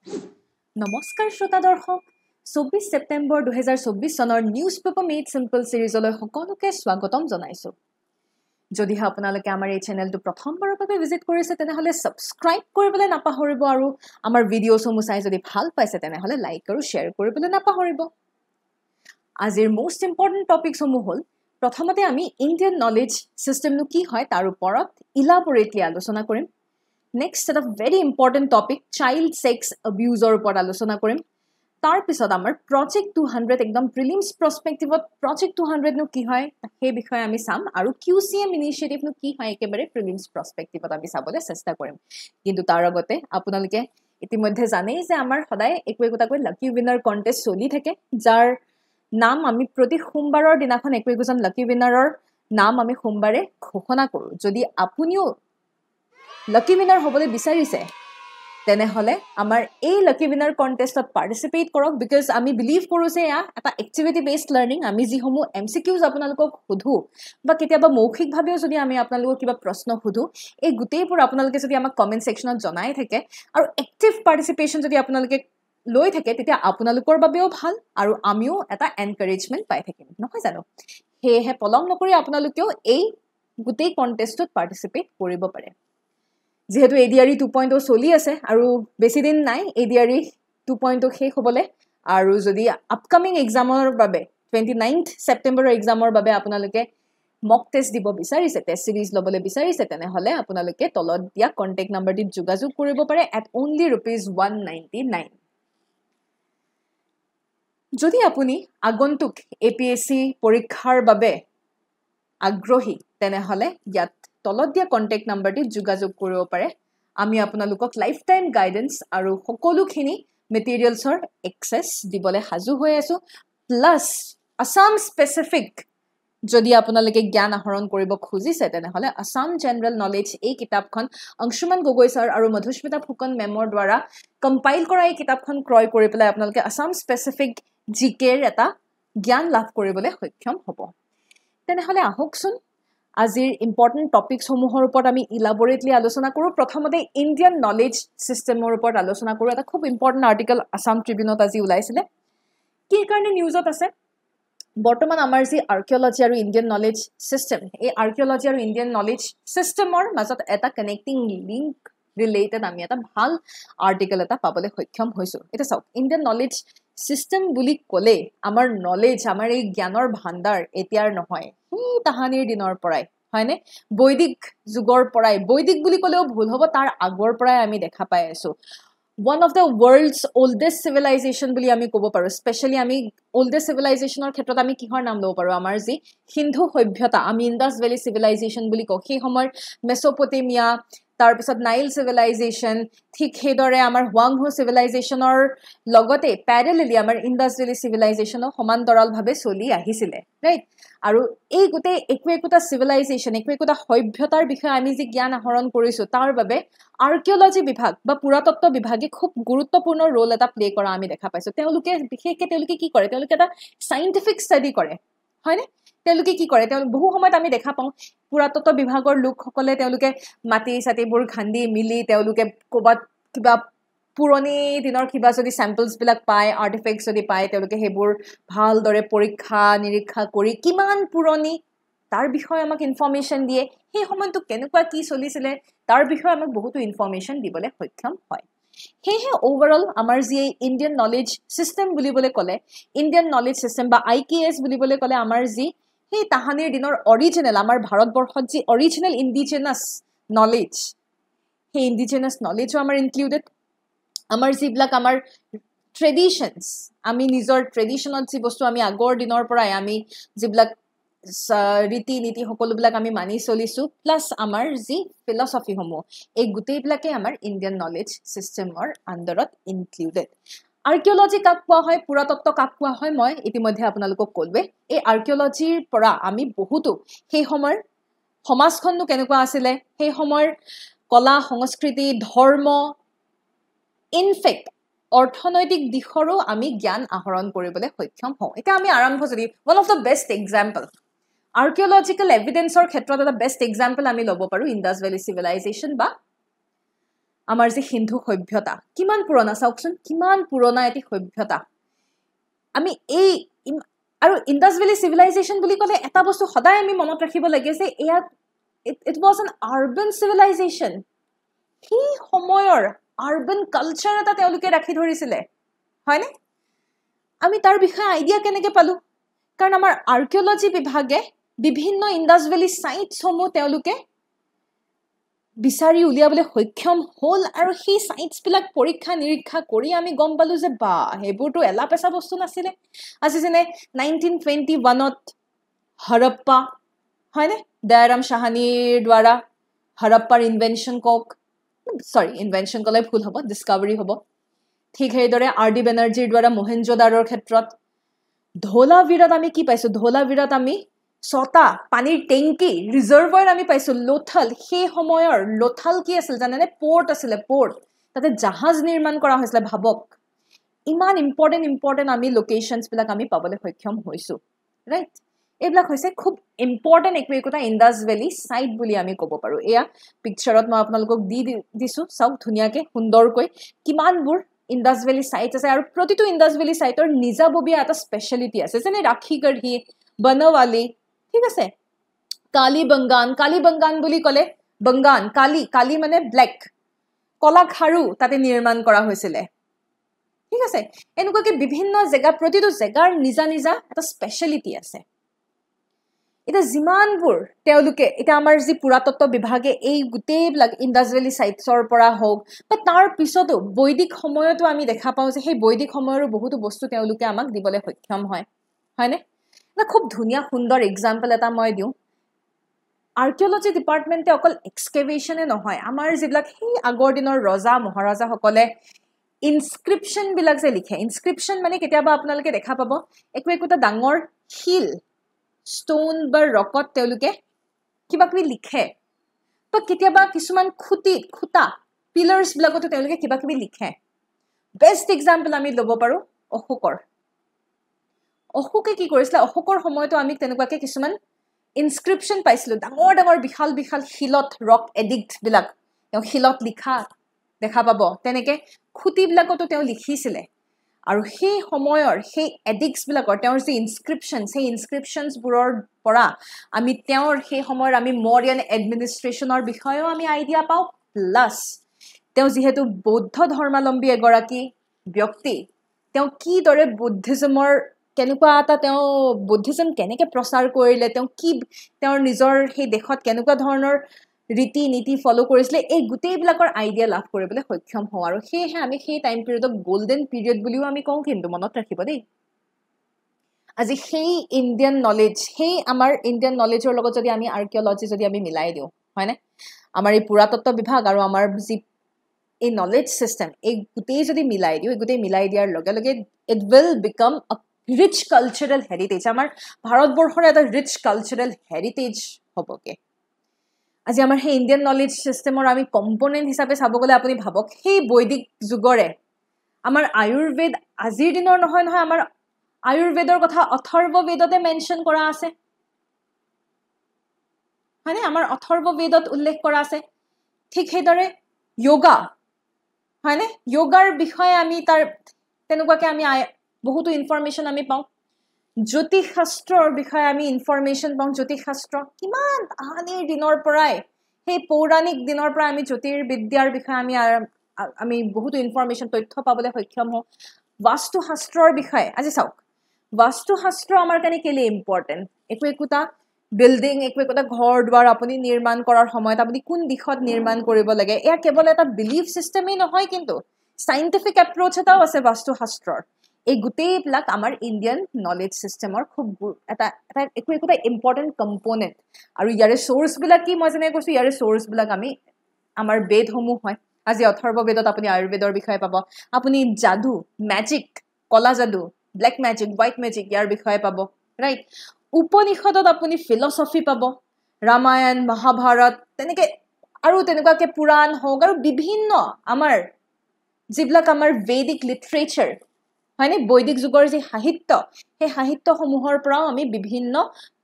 নমস্কাৰ শ্ৰোতা দৰ্শক 24 ছেপ্টেম্বৰ 2024 চনৰ নিউজ পেপাৰ মেড সিম্পল সিৰিজলৈ সকলোকে স্বাগতম জনাইছো যদিহে আপোনালোকে আমাৰ এই চেনেলটো প্ৰথমবাৰৰ বাবে ভিজিট কৰিছে তেনেহলে সাবস্ক্ৰাইব কৰিবলৈ নাপাহৰিব আৰু আমাৰ ভিডিঅ'সমূহ চাই যদি ভাল পাইছে তেনেহলে লাইক আৰু শ্বেয়াৰ কৰিবলৈ নাপাহৰিব আজিৰ মোষ্ট ইম্পৰ্টেন্ট টপিকসমূহ হ'ল প্ৰথমতে আমি ইণ্ডিয়ান নলেজ সিস্টেমটো কি হয় তাৰ ওপৰত ইলাবৰেটলি আলোচনা কৰিম Next set of very important topic child sex abuse or upor alochona korim tar pisot amar project 200 ekdom prelims perspective project 200 no ki hoy he bishoye ami sam aru QCM initiative no ki hoy ekebare prelims perspective ami sabole chesta korim kintu tar agote apunalike itimodhe janei je amar hoday ekoi koi lucky winner contest choli thake jar নাম আমি প্ৰতি সোমবাৰৰ দিনাখন একোজন লাকি উইনাৰৰ নাম আমি সোমবাৰে ঘোষণা কৰো যদি আপুনিও লাকি উইনাৰ হ'বলৈ বিচাৰিছে তেনেহলে আমাৰ এই লাকি উইনাৰ কন্টেষ্টত পাৰ্টিসিপেট কৰক বিকজ আমি বিলিভ কৰো যে এটা এক্টিভিটি বেসড লাৰ্নিং আমি যি সমূহ এমসিকিউজ আপোনালোকক সুধো বা কেতিয়াবা মৌখিকভাৱেও যদি আমি আপোনালোকক কিবা প্ৰশ্ন সুধো এই গুটেইবোৰ আপোনালোকে যদি আমাক কমেন্ট সেকশনত জনাই থাকে আৰু এক্টিভ পাৰ্টিসিপেশন যদি আপোনালোকে লৈ থাকে তেতিয়া আপোনালোকৰ বাবেও ভাল আৰু আমিও এটা এনকাৰেজমেন্ট পাই থাকিম নহয় জানো হেহে পলম নকৰি আপোনালোকেও এই গুটেই কন্টেষ্টত পাৰ্টিসিপেট কৰিব পাৰে যেহেতু এডিআৰই 2.0 চলি আছে আৰু বেছি দিন নাই এডিআৰই 2.0 শেষ হ'বলে আৰু যদি আপকামিং এক্সামৰ বাবে 29th সেপ্টেম্বৰৰ এক্সামৰ বাবে আপোনালোকে মক টেষ্ট দিব বিচাৰিছে টেষ্ট সিৰিজ লবলৈ বিচাৰিছে তেনেহলে আপোনালোকে তলত দিয়া কন্টাক্ট নম্বৰটিত যোগাযোগ কৰিব পাৰে at only ₹199 যদি আপুনি আগন্তুক এপিএসসি পৰীক্ষাৰ বাবে আগ্ৰহী তেনেহলে ইয়াত তলত দিয়া কন্টাক্ট নম্বৰটিত যোগাযোগ কৰিব পাৰে আমি আপোনালোকক লাইফ টাইম গাইডেন্স আৰু সকলোখিনি মেটেৰিয়েলছৰ এক্সেস দিবলৈ হাজু হৈ আছো প্লাস আসাম স্পেসিফিক যদি আপোনালোকে জ্ঞান আহৰণ কৰিব খুজিছে তেনেহলে আসাম জেনাৰেল নলেজ এই কিতাপখন অংশুমান গগৈ স্যাৰ আৰু মধুস্মিতা ফুকন মেমৰ দ্বাৰা কম্পাইল কৰা এই কিতাপখন ক্ৰয় কৰি পেলাই আপোনালোকে আসাম স্পেসিফিক জিকেৰ এটা জ্ঞান লাভ কৰিবলৈ সক্ষম হ'ব তেনেহলে আহকচোন আজিৰ ইম্পৰ্টেন্ট টপিকস সমূহৰ ওপৰত আমি ইলাবৰেটলি আলোচনা কৰো প্ৰথমতে ইণ্ডিয়ান নলেজ সিস্টেমৰ ওপৰত আলোচনা কৰো এটা খুব ইম্পৰ্টেন্ট আৰ্টিকেল আসাম ট্ৰিবিউনত আজি ওলাইছিলে কি কাৰণে নিউজত আছে বৰ্তমান আমাৰ যি আৰ্কিঅলজি আৰু ইণ্ডিয়ান নলেজ সিস্টেম এই আৰ্কিঅলজি আৰু ইণ্ডিয়ান নলেজ সিস্টেমৰ মাজত এটা কানেক্টিং লিংক ৰিলেটেড আমি এটা ভাল আৰ্টিকেল এটা পাবলৈ সক্ষম হৈছো এটা চাওক ইণ্ডিয়ান নলেজ সিস্টেম বুলি ক'লে আমাৰ নলেজ আমাৰ এই জ্ঞানৰ ভাণ্ডাৰ এতিয়াৰ নহয় তাহানিৰ দিনৰ পৰাই হয়নে বৈদিক যুগৰ পৰাই বৈদিক বুলি ক'লেও ভুল হ'ব তাৰ আগৰ পৰাই আমি দেখা পাই আছো one of the world's oldest civilization বুলি আমি ক'ব পাৰো স্পেশালি আমি oldest civilizationৰ ক্ষেত্ৰত আমি কিহৰ নাম লব পাৰো আমাৰ যি সিন্ধু সভ্যতা আমি ইন্দাস ভেলি civilization বুলি কওঁ সেই সময়ৰ মেসোপটেমিয়া তাৰ পিছত নাইল civilization ঠিক হেদৰে আমাৰ হুৱাংহো civilizationৰ লগতে প্যাৰেলেলি আমাৰ ইন্দাস ভেলি civilizationৰ সমান্তৰালভাৱে চলি আহিছিলে ৰাইট আৰু এই গুটে একোটা civilization একোটা সভ্যতাৰ বিষয়ে আমি যি জ্ঞান আহৰণ কৰিছো তাৰ বাবে আৰ্কিঅলজি বিভাগ বা পুৰাতত্ত্ব বিভাগে খুব গুৰুত্বপূৰ্ণ ৰোল এটা প্লে কৰা আমি দেখা পাইছো তেওঁলোকে বিশেষকৈ তেওঁলোকে কি কৰে তেওঁলোকে এটা সাইন্টিফিক ষ্টাডি কৰে হয়নে তেওঁলোকে কি কৰে তেওঁলোক বহু সময়ত আমি দেখা পাওঁ পুৰাতত্ত্ব বিভাগৰ লোকসকলে তেওঁলোকে মাটি সাটিবোৰ খান্দি মিলি তেওঁলোকে কোবাত কিবা পুৰণি দিনৰ কিবা যদি স্যাম্পলছ বিলাক পায় আৰ্টিফেক্টছ যদি পায় তেওঁলোকে হেবোৰ ভাল দৰে পৰীক্ষা নিৰীক্ষা কৰি কিমান পুৰণি তাৰ বিষয়ে আমাক ইনফৰমেশন দিয়ে সেই সময়টো কেনেকুৱা কি চলিছিলে তাৰ বিষয়ে আমাক বহুত ইনফৰমেশন দিবলৈ সক্ষম হয় হেহে ওভাৰঅল আমাৰ যি ইণ্ডিয়ান নলেজ সিস্টেম বুলিবলৈ ক'লে ইণ্ডিয়ান নলেজ সিস্টেম বা আইকেএস বুলিবলৈ ক'লে আমাৰ যি সেই তাহানিৰ দিনৰ অৰিজিনাল আমাৰ ভাৰতবৰ্ষত যি অৰিজিনাল ইন্ডিজিনাস নলেজ সেই ইন্ডিজিনাস নলেজও আমাৰ ইনক্লুডেড আমাৰ যিবিলাক আমাৰ ট্ৰেডিশনস আমি নিজৰ ট্ৰেডিশনত যি বস্তু আমি আগৰ দিনৰ পৰাই আমি যিবিলাক ৰীতি নীতি সকলোবিলাক আমি মানি চলিছো প্লাস আমাৰ যি ফিলসফি সমূহ এই গুটেইবিলাকে আমাৰ ইণ্ডিয়ান নলেজ সিস্টেমৰ আন্ডাৰত ইনক্লুডেড আৰ্কিঅলজি কাক কোৱা হয় পুৰাতত্ত্ব কাক কোৱা হয় মই ইতিমধ্যে আপোনালোকক কলবে এই আৰ্কিঅলজিৰ পৰা আমি বহুতো সেই সময়ৰ সমাজখননো কেনেকুৱা আছিল সেই সময়ৰ কলা সংস্কৃতি ধৰ্ম ইনফেক্ট অৰ্থনৈতিক দিশৰো আমি জ্ঞান আহৰণ কৰিবলৈ সক্ষম হওঁ এটা আমি আৰম্ভ যদি one of the best example archaeological evidence or ক্ষেত্ৰত এটা বেস্ট এক্সাম্পল আমি লব পাৰো ইন্দাস ভেলি civilization বা আমাৰ যে হিন্দু সভ্যতা কিমান পুৰণা চাওকচোন কিমান পুৰণা এটি সভ্যতা আমি এই আৰু ইণ্ডাছ ভেলী চিভিলাইজেশ্যন বুলি ক'লে এটা বস্তু সদায় আমি মনত ৰাখিব লাগে যে এয়া it was an urban civilization সেই সময়ৰ urban culture এটা তেওঁলোকে ৰাখি ধৰিছিলে হয়নে আমি তাৰ বিষয়ে আইডিয়া কেনেকৈ পালো কাৰণ আমাৰ আৰ্কিঅলজি বিভাগে বিভিন্ন ইণ্ডাছ ভেলী সাইটসমূহ তেওঁলোকে বিচাৰি উলিয়াবলৈ সক্ষম হ'ল আৰু সেই সাইটছবিলাক পৰীক্ষা নিৰীক্ষা কৰি আমি গম পালো যে বা হেবোৰটো এলা পেছা বস্তু নাছিলে আজি যেনে 1921ত হৰপ্পা হয়নে দয়াৰাম সাহানীৰ দ্বাৰা হৰপ্পাৰ ইনভেনশ্যন ইনভেনশ্যন কলে ভুল হ'ব ডিস্কভাৰী হ'ব ঠিক সেইদৰে আৰ.ডি. বেনাৰ্জীৰ দ্বাৰা মোহেনজোদাৰোৰ ক্ষেত্ৰত ধৌলাভিৰত আমি কি পাইছো ধৌলাভিৰত আমি ছটা পানীৰ টেংকি ৰিজাৰ্ভাৰ আমি পাইছো লোথাল সেই সময়ৰ লোথাল কি আছিল জানেনে পোৰ্ট আছিলে পোৰ্ট তাতে জাহাজ নিৰ্মাণ কৰা হৈছিলে ভাবক ইমান ইম্পৰ্টেণ্ট আমি লোকেশ্যনছ বিলাক আমি পাবলৈ সক্ষম হৈছো ৰাইট এইবিলাক হৈছে খুব ইম্পৰ্টেণ্ট একোটা ইণ্ডাছ ভেলী সাইট বুলি আমি ক'ব পাৰো এয়া পিকচাৰত মই আপোনালোকক দিছো চাওক ধুনীয়াকে সুন্দৰকৈ কিমানবোৰ ইণ্ডাছ ভেলী সাইট আছে আৰু প্ৰতিটো ইণ্ডাছ ভেলী সাইটৰ নিজাববীয়া এটা স্পেশালিটি আছে যেনে ৰাখীগঢ়ী বনৱালী ঠিক আছে কালীবংগান বুলি ক'লে বংগান কালী মানে ব্লেক কলা খাৰু তাতে নিৰ্মাণ কৰা হৈছিলে ঠিক আছে এনেকুৱাকে বিভিন্ন জেগা প্ৰতিটো জেগাৰ নিজা নিজা এটা স্পেশালিটি আছে এটা যিমানবোৰ তেওঁলোকে এটা আমাৰ যি পুৰাতত্ত্ব বিভাগে এই গোটেইবিলাক ইণ্ডাছ ভেলী সাইটছৰ পৰা হওক বা তাৰ পিছতো বৈদিক সময়তো আমি দেখা পাওঁ যে সেই বৈদিক সময়ৰো বহুতো বস্তু তেওঁলোকে আমাক দিবলৈ সক্ষম হয়নে এটা খুব ধুনীয়া সুন্দৰ এক্সাম্পল এটা মই দিওঁ আৰ্কিঅলজি ডিপাৰ্টমেণ্টে অকল এক্সকেভেশ্যনে নহয় আমাৰ যিবিলাক সেই আগৰ দিনৰ ৰজা মহাৰাজাসকলে ইনস্ক্ৰিপশ্যন বিলাক যে লিখে ইনস্ক্ৰিপশ্যন মানে কেতিয়াবা আপোনালোকে দেখা পাব একোটা ডাঙৰ শিল ষ্টোন বা ৰকত তেওঁলোকে কিবা কিবি লিখে বা কেতিয়াবা কিছুমান খুঁটা পিলাৰ্ছ বিলাকতো তেওঁলোকে কিবা কিবি লিখে বেষ্ট এক্সাম্পল আমি ল'ব পাৰো অশোকে কি কৰিছিলে অশোকৰ সময়তো আমি তেনেকুৱাকে কিছুমান ইনস্ক্ৰিপশ্যন পাইছিলো ডাঙৰ বিশাল শিলত ৰক এডিক্ট বিলাক তেওঁ শিলত লিখা দেখা পাব তেনেকে খুঁটিবিলাকতো তেওঁ লিখিছিলে আৰু সেই সময়ৰ সেই এডিক্টছ বিলাকৰ তেওঁৰ যে ইনস্ক্ৰিপশ্যনবোৰৰ পৰা আমি তেওঁৰ সেই সময়ৰ আমি মৰিয়ান এডমিনিষ্ট্ৰেশ্যনৰ বিষয়েও আমি আইডিয়া পাওঁ প্লাছ তেওঁ যিহেতু বৌদ্ধ ধৰ্মাৱলম্বী এগৰাকী ব্যক্তি তেওঁ কিদৰে বুদ্ধিজমৰ কেনেকুৱা এটা তেওঁ বুদ্ধিজম কেনেকৈ প্ৰচাৰ কৰিলে তেওঁৰ নিজৰ সেই দেশত কেনেকুৱা ধৰণৰ ৰীতি নীতি ফলো কৰিছিলে এই গোটেইবিলাকৰ আইডিয়া লাভ কৰিবলৈ সক্ষম হওঁ আৰু সেয়েহে আমি সেই টাইম পিৰিয়ডক গোল্ডেন পিৰিয়ড বুলিও আমি কওঁ কিন্তু মনত ৰাখিব দেই আজি সেই ইণ্ডিয়ান নলেজ সেই আমাৰ ইণ্ডিয়ান নলেজৰ লগত যদি আমি আৰ্কিঅলজি যদি আমি মিলাই দিওঁ হয়নে আমাৰ এই পুৰাতত্ত্ব বিভাগ আৰু আমাৰ যি এই নলেজ চিষ্টেম এই গোটেই যদি মিলাই দিওঁ এই গোটেই মিলাই দিয়াৰ লগে লগে it will become a rich cultural heritage আমাৰ ভাৰতবৰ্ষৰ এটা ৰিচ কালচাৰেল হেৰিটেজ হ'বগে আজি আমাৰ সেই ইণ্ডিয়ান নলেজ চিষ্টেমৰ আমি কম্পনেণ্ট হিচাপে চাব গ'লে আপুনি ভাবক সেই বৈদিক যুগৰে আমাৰ আয়ুৰ্বেদ আজিৰ দিনৰ নহয় আমাৰ আয়ুৰ্বেদৰ কথা অথৰ্ব বেদতে মেনশ্যন কৰা আছে হয়নে আমাৰ অথৰ্ব বেদত উল্লেখ কৰা আছে ঠিক সেইদৰে যোগা হয়নে যোগাৰ বিষয়ে আমি তাৰ তেনেকুৱাকে আমি বহুতো ইনফৰমেশ্যন আমি পাওঁ জ্যোতিষ শাস্ত্ৰৰ বিষয়ে আমি ইনফৰমেশ্যন পাওঁ জ্যোতিষ শাস্ত্ৰ কিমান তাহানিৰ দিনৰ পৰাই সেই পৌৰাণিক দিনৰ পৰা আমি জ্যোতিৰ্বিদ্যাৰ বিষয়ে আমি বহুতো ইনফৰমেশ্যন তথ্য পাবলৈ সক্ষম হওঁ বাস্তুশাস্ত্ৰৰ বিষয়ে আজি চাওক বাস্তুশাস্ত্ৰ আমাৰ কাৰণে কেলে ইম্পৰ্টেণ্ট একোটা বিল্ডিং একোটা ঘৰ দুৱাৰ আপুনি নিৰ্মাণ কৰাৰ সময়ত আপুনি কোন দিশত নিৰ্মাণ কৰিব লাগে এয়া কেৱল এটা বিলিফ চিষ্টেমেই নহয় কিন্তু চাইণ্টিফিক এপ্ৰ'চ এটাও আছে বাস্তুশাস্ত্ৰৰ এই গোটেইবিলাক আমাৰ ইণ্ডিয়ান নলেজ চিষ্টেমৰ খুব এটা একোটা ইম্পৰ্টেণ্ট কম্পনেণ্ট আৰু ইয়াৰে চ'ৰ্চবিলাক কি মই যেনেকৈ কৈছোঁ ইয়াৰে চ'ৰ্চবিলাক আমি আমাৰ বেদসমূহ হয় আজি অথৰ্ব বেদত আপুনি আয়ুৰ্বেদৰ বিষয়ে পাব আপুনি যাদু মেজিক কলা যাদু ব্লেক মেজিক হোৱাইট মেজিক ইয়াৰ বিষয়ে পাব ৰাইট উপনিষদত আপুনি ফিলচফি পাব ৰামায়ণ মহাভাৰত তেনেকৈ আৰু তেনেকুৱাকৈ পুৰাণ হওক আৰু বিভিন্ন আমাৰ যিবিলাক আমাৰ বেদিক লিটাৰেচাৰ হয়নে বৈদিক যুগৰ যি সাহিত্য সেই সাহিত্যসমূহৰ পৰাও আমি বিভিন্ন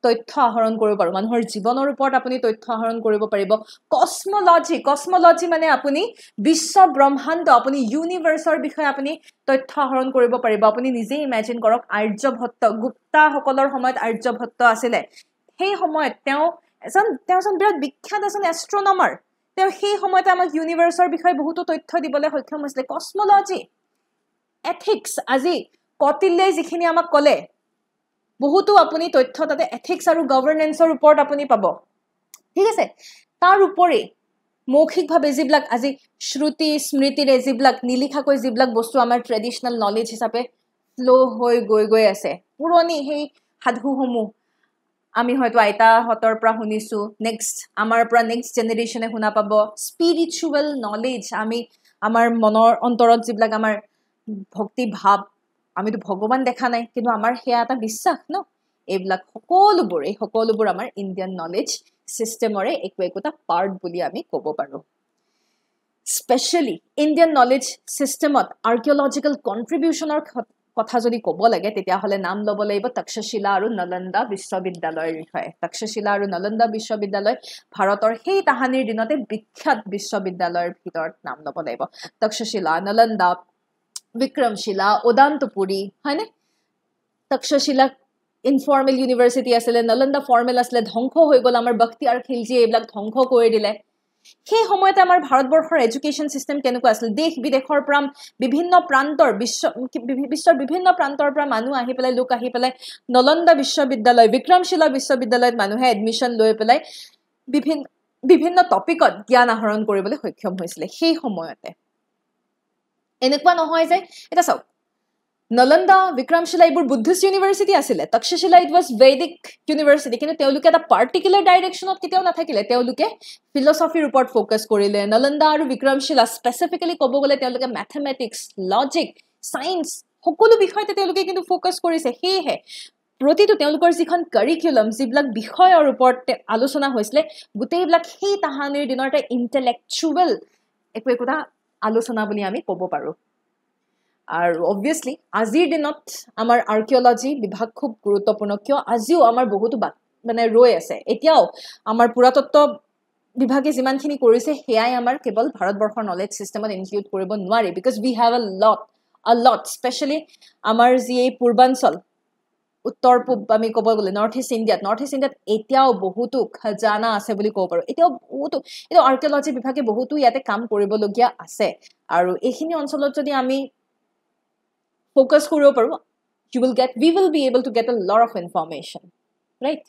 তথ্য আহৰণ কৰিব পাৰো মানুহৰ জীৱনৰ ওপৰত আপুনি তথ্য আহৰণ কৰিব পাৰিব কসমোলজি মানে আপুনি বিশ্ব ব্ৰহ্মাণ্ড আপুনি ইউনিভাৰ্সৰ বিষয়ে আপুনি তথ্য আহৰণ কৰিব পাৰিব আপুনি নিজে ইমাজিন কৰক আৰ্যভট্ট গুপ্তা সকলৰ সময়ত আৰ্যভট্ট আছিলে সেই সময়ত তেওঁ এজন বিৰাট বিখ্যাত এজন এষ্ট্ৰোনমাৰ তেওঁ সেই সময়তে আমাক ইউনিভাৰ্সৰ বিষয়ে বহুতো তথ্য দিবলৈ সক্ষম হৈছিলে কসমোলজি এথিক্স আজি কটিলে যিখিনি আমাক কলে বহুতো আপুনি তথ্য তাতে এথিক্স আৰু গভৰ্নেন্সৰ ওপৰত আপুনি পাব ঠিক আছে তাৰ উপৰি মৌখিকভাৱে যিবিলাক আজি শ্ৰুতি স্মৃতিৰে যিবিলাক নিলিখাকৈ যিবিলাক বস্তু আমাৰ ট্ৰেডিশনেল নলেজ হিচাপে ফ্লো হৈ গৈ আছে পুৰণি সেই সাধুসমূহ আমি হয়তো আইতাহঁতৰ পৰা শুনিছো নেক্সট আমাৰ পৰা নেক্সট জেনেৰেশ্যনে শুনা পাব স্পিৰিচুৱেল নলেজ আমি আমাৰ মনৰ অন্তৰত যিবিলাক আমাৰ ভক্তি ভাৱ আমিতো ভগৱান দেখা নাই কিন্তু আমাৰ সেয়া এটা বিশ্বাস ন এইবিলাক সকলোবোৰ আমাৰ ইণ্ডিয়ান নলেজ সিস্টেমৰে একোটা পাৰ্ট বুলি আমি ক'ব পাৰো স্পেশালি ইণ্ডিয়ান নলেজ সিস্টেমত আৰ্কিঅলজিক্যাল কন্ট্ৰিবিউশনৰ কথা যদি ক'ব লাগে তেতিয়া হলে নাম ল'ব লাগিব তক্ষশিলা আৰু নালন্দা বিশ্ববিদ্যালয়ৰ বিষয়ে তক্ষশিলা আৰু নালন্দা বিশ্ববিদ্যালয় ভাৰতৰ সেই তাহানিৰ দিনতে বিখ্যাত বিশ্ববিদ্যালয়ৰ ভিতৰত নাম ল'ব লাগিব তক্ষশিলা নালন্দা বিক্ৰমশিলা ওদান্তপুৰী হয়নে তক্ষশিলা ইনফৰ্মেল ইউনিভাৰ্সিটি আছিলে নালন্দা ফৰ্মেল আছিলে ধ্বংস হৈ গ'ল আমাৰ বখতিয়াৰ খিলজি এইবিলাক ধ্বংস কৰি দিলে সেই সময়তে আমাৰ ভাৰতবৰ্ষৰ এডুকেশ্যন সিস্টেম কেনেকুৱা আছিল দেশ বিদেশৰ পৰা বিভিন্ন প্ৰান্তৰ বিশ্বৰ বিভিন্ন প্ৰান্তৰ পৰা মানুহ আহি পেলাই লোক আহি পেলাই নালন্দা বিশ্ববিদ্যালয় বিক্ৰমশিলা বিশ্ববিদ্যালয়ত মানুহে এডমিশন লৈ পেলাই বিভিন্ন টপিকত জ্ঞান আহৰণ কৰিবলৈ সক্ষম হৈছিলে সেই সময়তে এনেকুৱা নহয় যে এটা চাওক নালন্দা বিক্ৰমশিলা এইবোৰ বুদ্ধিষ্ট ইউনিভাৰ্সিটি আছিলে Takshashila it was Vedic university কিন্তু তেওঁলোকে এটা পাৰ্টিকুলাৰ ডাইৰেকশ্যনত কেতিয়াও নাথাকিলে তেওঁলোকে ফিলচফিৰ ওপৰত ফোকাস কৰিলে নালন্দা আৰু বিক্ৰমশিলা স্পেচিফিক্যালি ক'ব গ'লে তেওঁলোকে ম্যাথমেটিক্স লজিক সায়েন্স সকলো বিষয়তে তেওঁলোকে কিন্তু ফোকাস কৰিছে সেয়েহে প্ৰতিটো তেওঁলোকৰ যিখন কাৰিকুলাম যিবিলাক বিষয়ৰ ওপৰত আলোচনা হৈছিলে গোটেইবিলাক সেই তাহানিৰ দিনৰ এটা ইন্টেলেকচুৱেল একোটা আলোচনা বুলি আমি ক'ব পাৰো আৰু obviously আজিৰ দিনত আমাৰ আৰ্কিঅলজি বিভাগ খুব গুৰুত্বপূৰ্ণ কিয় আজিও আমাৰ বহুতো মানে ৰৈ আছে এতিয়াও আমাৰ পুৰাতত্ত্ব বিভাগে যিমানখিনি কৰিছে হেয়াই আমাৰ কেৱল ভাৰতবৰ্ষৰ নলেজ সিস্টেমত ইনক্লুড কৰিব নোৱাৰি because we have a lot specially আমাৰ যি এই পূৰ্বাঞ্চল উত্তৰ পূব আমি ক'ব গ'লে নৰ্থ ইষ্ট ইণ্ডিয়াত এতিয়াও বহুতো খজানা আছে বুলি ক'ব পাৰো এতিয়াও বহুতো এইটো আৰ্কিঅলজি বিভাগে বহুতো ইয়াতে কাম কৰিবলগীয়া আছে আৰু এইখিনি অঞ্চলত যদি আমি focus koribo paru we will be able to get a lot of information right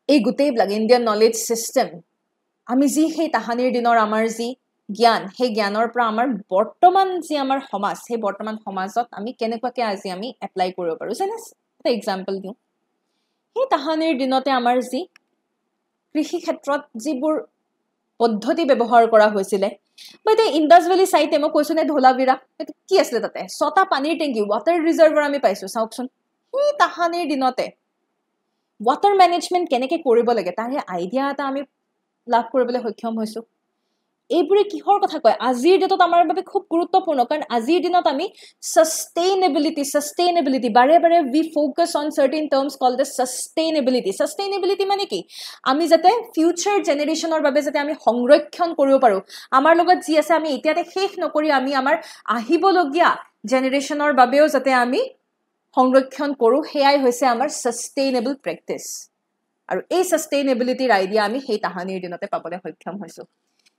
ei gutei blag Indian knowledge system ami ji hei tahanir dinor amar ji gyan hei gyanor pra amar bortoman ji amar samaj hei bortoman samajot ami kenekwa ke aji ami apply koribo paru jane eta example diu hei tahanir dinote amar ji krishi khetrot jibur পদ্ধতি ব্যৱহাৰ কৰা হৈছিলে বাইতে Indas valley সাইটে মই কৈছো নে ধোলাবিৰা কি আছিল তাতে ছটা পানীৰ টেংকি ওয়াটাৰ ৰিজাৰ্ভাৰ আমি পাইছো চাওকচোন ই তাহানিৰ দিনতে ওয়াটাৰ মেনেজমেন্ট কেনেকৈ কৰিব লাগে তাৰ আইডিয়া এটা আমি লাভ কৰিবলৈ সক্ষম হৈছো এইবোৰে কিহৰ কথা কয় আজিৰ ডেটত আমাৰ বাবে খুব গুৰুত্বপূৰ্ণ কাৰণ আজিৰ দিনত আমি সাস্টেইনেবিলিটি বাৰে বাৰে we focus on certain terms called the sustainability মানে কি আমি যাতে ফিউচাৰ জেনাৰেশনৰ বাবে যাতে আমি সংৰক্ষণ কৰিব পাৰো আমাৰ লগত যি আছে আমি এতিয়াতে শেষ নকৰি আমি আমাৰ আহিবলগীয়া জেনাৰেশনৰ বাবেও যাতে আমি সংৰক্ষণ কৰো হেয়াই হৈছে আমাৰ সাস্টেইনেবল প্ৰেক্টিস আৰু এই সাস্টেইনেবিলিটিৰ আইডিয়া আমি সেই তাহানিৰ দিনতে পাবলৈ সক্ষম হৈছো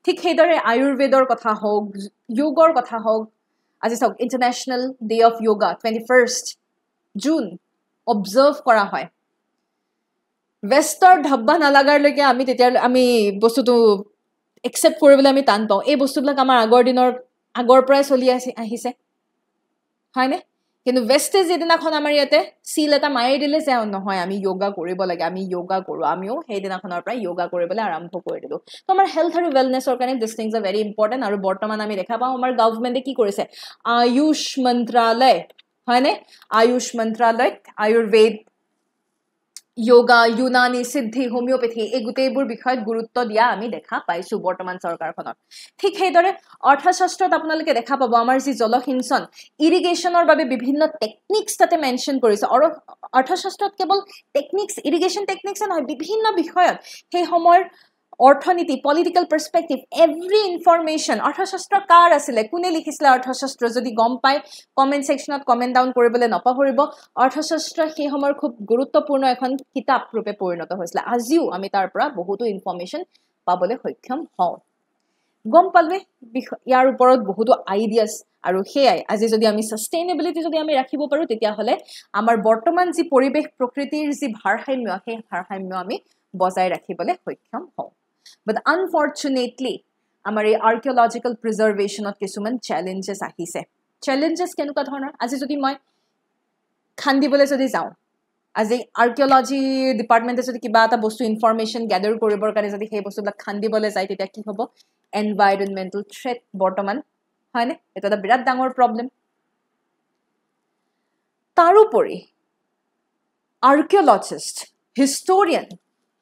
ঠিক সেইদৰে আয়ুৰ্বেদৰ কথা হোক যোগৰ কথা হোক আজি চাওক international day of yoga 21st June observe কৰা হয় वेस्टर ढब्बा नालागार लगे आमी तेतिया आमी बस्तुটো एक्सेप्ट কৰিবলৈ আমি টান পাও এই বস্তুবিলাক আমাৰ আগৰ পৰাই চলি আহিছে হয়নে কিন্তু वेस्टेज এদিনাখন আমাৰ ইয়াতে সিল এটা মাৰি দিলে যে নহয় আমি যোগা কৰিব লাগে আমি যোগা কৰো আমিও সেই দিনাখনৰ পৰা যোগা কৰিবলৈ আৰম্ভ কৰি দিলো তো আমাৰ হেলথ আৰু ওয়েলনেছৰ কাৰণে this things R very important আৰু বৰ্তমান আমি দেখা পাও আমাৰ গভৰ্নমেন্টে কি কৰিছে আয়ুষ মন্ত্ৰালয় হয়নে আয়ুষ মন্ত্ৰালয় Ayurveda yoga, Unani, Siddhi, homeopathy, এই গোটেইবোৰ বিষয়ত গুৰুত্ব দিয়া আমি দেখা পাইছো বৰ্তমান চৰকাৰখনত ঠিক সেইদৰে অৰ্থশাস্ত্ৰত আপোনালোকে দেখা পাব আমাৰ যি জলসিঞ্চন ইৰিগেশ্যনৰ বাবে বিভিন্ন টেকনিক্স তাতে মেনশন কৰিছে আৰু অৰ্থশাস্ত্ৰত কেৱল টেকনিক্স ইৰিগেশ্যন টেকনিক্স নহয় বিভিন্ন বিষয়ত সেই সময়ৰ অৰ্থনীতি পলিটিক্যাল পাৰ্সপেক্টিভ এভৰি ইনফৰমেশন অৰ্থশাস্ত্ৰ কাৰ আছিলে কোনে লিখিছিলে অৰ্থশাস্ত্ৰ যদি গম পায় কমেন্ট সেকশনত কমেন্ট ডাউন কৰিবলৈ নপাহৰিব অৰ্থশাস্ত্ৰ সেই সময়ৰ খুব গুৰুত্বপূৰ্ণ এখন কিতাপ ৰূপে পৰিণত হৈছিল আজিও আমি তাৰ পৰা বহুতো ইনফৰমেশন পাবলৈ সক্ষম হওঁ গম পালে ইয়াৰ ওপৰত বহুতো আইডিয়াস আৰু হেয়াই আজি যদি আমি সাস্টেইনেবিলিটি যদি আমি ৰাখিব পাৰো তেতিয়া হলে আমাৰ বৰ্তমান যি পৰিবেশ প্ৰকৃতিৰ যি ভাৰসাম্য সেই ভাৰসাম্য আমি বজাই ৰাখিবলৈ সক্ষম হওঁ But unfortunately, our archaeological preservation of কিছুমান challenges আহিছে challenges কেনেকুৱা ধৰণৰ আজি যদি মই খান্দিবলৈ যদি যাওঁ আজি archaeology department যদি কিবা এটা বস্তু information gather কৰিবৰ কাৰণে যদি সেই বস্তুবিলাক খান্দিবলৈ যায় তেতিয়া কি হ'ব environmental threat বৰ্তমান হয়নে এটা এটা বিৰাট ডাঙৰ problem তাৰোপৰি archaeologist historian